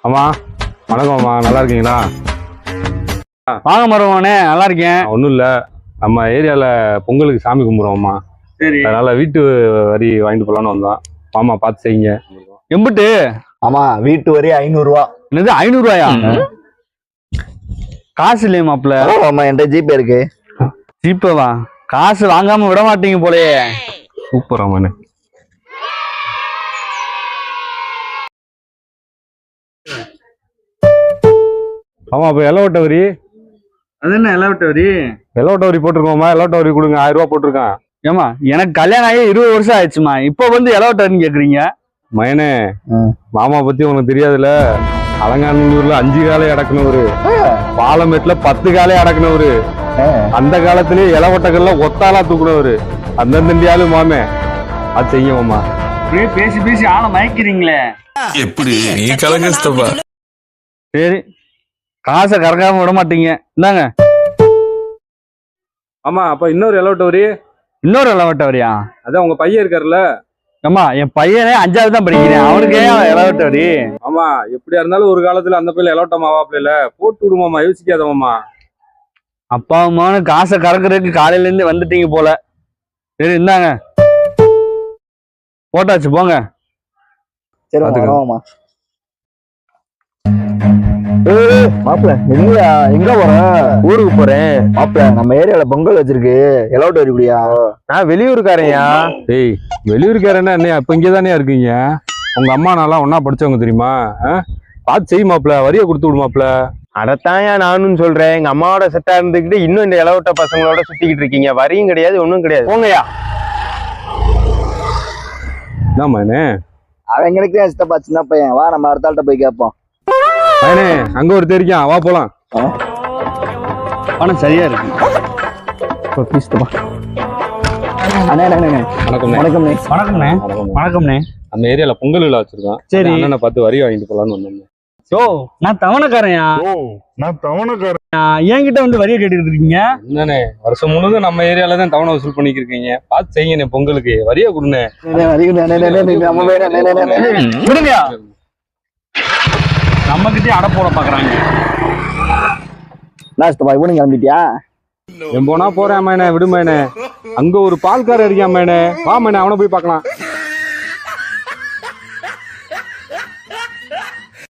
அம்மா வணக்கம் அம்மா, நல்லா இருக்கீங்களா? வாங்க மருமகனே, நல்லா இருக்கேன். ஒன்றும் இல்லை, நம்ம ஏரியாவில் பொங்கலுக்கு சாமி கும்பிட்றோம்மா. சரி, அதனால் வீட்டு வரி வாங்கிட்டு போகலான்னு வந்தோம். மாமா பார்த்து செய்யுங்க. எம்பிட்டு? ஆமா, வீட்டு வரி 500 ரூபா. என்னது 500 ரூபாயா? காசு இல்லையே மாப்பிள்ள. ஆமா, என்கிட்ட ஜிபே இருக்கு. ஜிபேவா? காசு வாங்காம விட மாட்டீங்க போலயே. சூப்பர் அம்மாண்ணே. ஆமா, இப்போ எலவட்ட வரி. அது என்ன எலவட்ட வரி? எலவட்ட வரி போட்டிருக்கோம்மா, எலவட்ட வரி கொடுங்க. 1000 ரூபா போட்டிருக்கேன். ஏமா, எனக்கு கல்யாணம் ஆகி 20 வருஷம் ஆயிடுச்சுமா, இப்ப வந்து எலவட்ட வரின்னு கேக்குறீங்க? மயனே, மாமா பத்தி உனக்கு தெரியாதுல்ல. அலங்காநல்லூர்ல 5 காலை அடக்குனவரு, பாலமேட்டுல 10 காலை அடக்குனவரு, அந்த காலத்திலேயே இளவட்டங்கள்ல ஒத்தாலா தூக்குனவரு. அந்தந்த இந்தியாலு மாமே அது செய்யுமாம்மா. அப்படியே பேசி பேசி ஆளை மயக்கிறீங்களே. எப்படி நீ கலங்கஸ்தப்பா. சரி, காசை கறக்காம விட மாட்டீங்க, இந்தாங்க. ஆமா, அப்ப இன்னொரு எலவட்ட வரி. இன்னொரு எலவட்ட வரியா? அதான் உங்க பையன் இருக்காருல்ல. அம்மா, என் பையனே 5வது தான் படிக்கிறேன், அவனுக்கு ஏன் எலவட்ட வரி? ஆமா, எப்படியா இருந்தாலும் ஒரு காலத்துல அந்த பையில எலவட்டமாவா பிள்ளைல போட்டு விடுமாமா, யோசிக்காதமாமா. அப்பா அம்மானு காசை கறக்குறதுக்கு காலையில இருந்து வந்துட்டீங்க போல. சரி, இந்தாங்க, போட்டாச்சு, போங்க. சரி பாத்துக்க. வாமா. மாப்பிள்ள எங்கயா, எங்க போற? ஊருக்கு போறேன். மாப்பிள்ள, நம்ம ஏரியால பொங்கல் வச்சிருக்கு, எலவட்ட வரி குடியா? நான் வெளியூருக்காரையா. ஏய், வெளியூருக்காரன்னா என்ன, இப்ப இங்கதானே இருக்கீங்க? உங்க அம்மா நான்லாம் ஒன்னா படிச்சவங்க தெரியுமா? பார்த்து செய் மாப்பிள்ள, வரியை கொடுத்து விடுமாப்ல. அதைத்தாயா நானும் சொல்றேன். எங்க அம்மாவோட செட்டா இருந்துகிட்டு இன்னும் இந்த இளவட்ட பசங்களோட சுத்திக்கிட்டு இருக்கீங்க. வரியும் கிடையாது, ஒன்றும் கிடையாது. போங்கய்யா. என்ன மயனே? அவன் எங்களுக்கு சித்தப்பா சின்ன பையன், வா நம்ம அடுத்த ஆள்கிட்ட போய் கேட்போம். மயனே, அங்க ஒரு தெரியும், வா போலாம். பணம் சரியா இருக்கு. அண்ணே அண்ணே அண்ணே. வணக்கம். வணக்கம்ண்ணே. வணக்கம்ண்ணே. வணக்கம்ண்ணே. நம்ம ஏரியால பொங்கல் விழா வச்சிருக்கோம். சரி. அண்ணனை பார்த்து வரி வாங்கிட்டு போலான்னு வந்தோம். ஓ, நான் தவணைக்காரையா. என்கிட்ட வந்து வரியை கேட்டுக்கிட்டு இருக்கீங்க? என்னண்ணே, வருஷம் முழுதும் நம்ம ஏரியால தான் தவணை வசூல் பண்ணிட்டு இருக்கீங்க. பார்த்து செய்யுங்கண்ணே, பொங்கலுக்கு வரியை கொடுண்ணே. விடுங்கயா, நம்ம கிட்டே அடை போட பாக்குறாங்க. நான் சித்தப்பா இவனு கிளம்பிட்டியா? என் போனா போறேன் மயனே, விடுமேனே. அங்க ஒரு பால்காரர் இருக்கான் மயனே, வா மயனே, அவனை போய் பார்க்கலாம்.